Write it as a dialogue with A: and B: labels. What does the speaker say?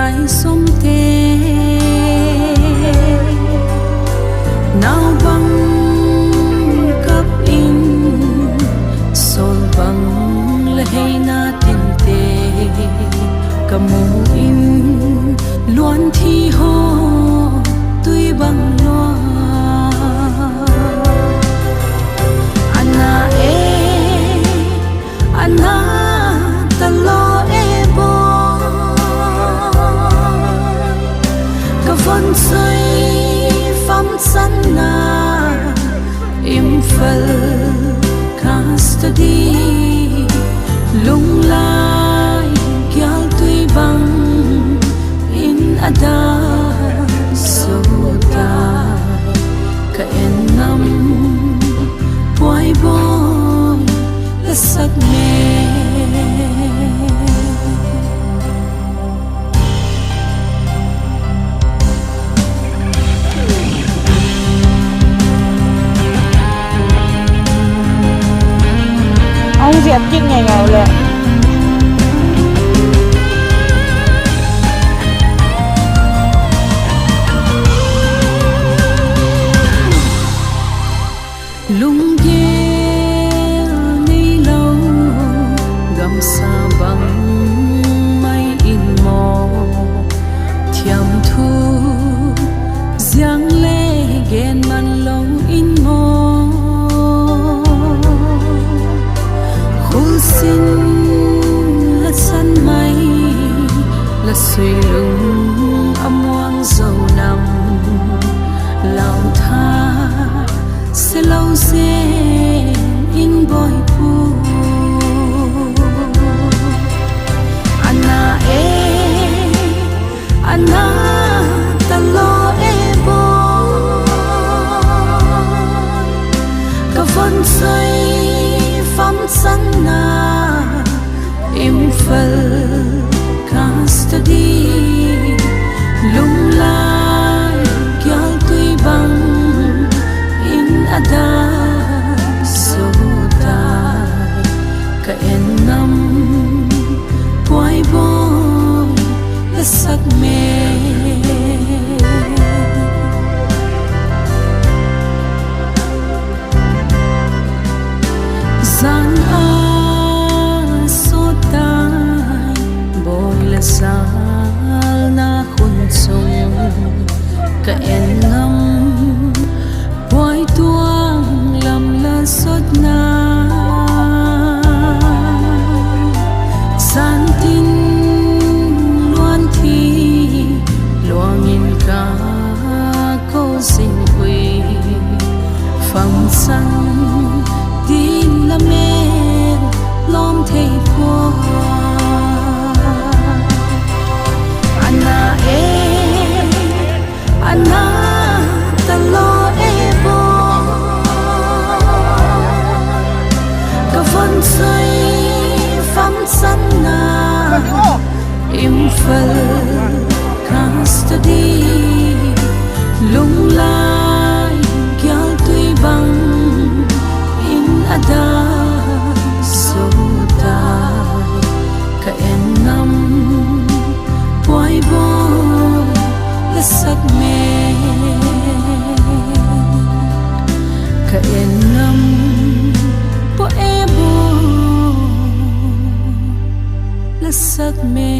A: lai som te Naubang cấp in sol bang lahey natin te kamu in luan thi ho tuy bang loa ana talo e bo ka von soi pham san na im phal custody lung lai gyal tuy bang in ada so da ka en nam boy boy la sat me
B: ông Diệp kinh ngày ngàyเลย
A: lung ye ni lâu gam sa bang mai in mo thiam thu giang lê gen man long in mo khul xin la san mai la suy lung amwang dầu nằm lao tha se lâu se in boy pu ana talo e bo ka von soi pham san na im phal custody lung lai gyal tuy bang ada so dai ka en nam boy boy la sat me zan a so dai boy la sal na khun sung ka en nam boy tuang lam la sot na san tin luan thi luang in ka ko sin hui phang sang tin la men lom thei po ana talo e bo ka von soi pham san na im phal custody lung lai gyal tuy bang in ada so dai ka en nam boy boy la sat me ka en nam po e bo la sat me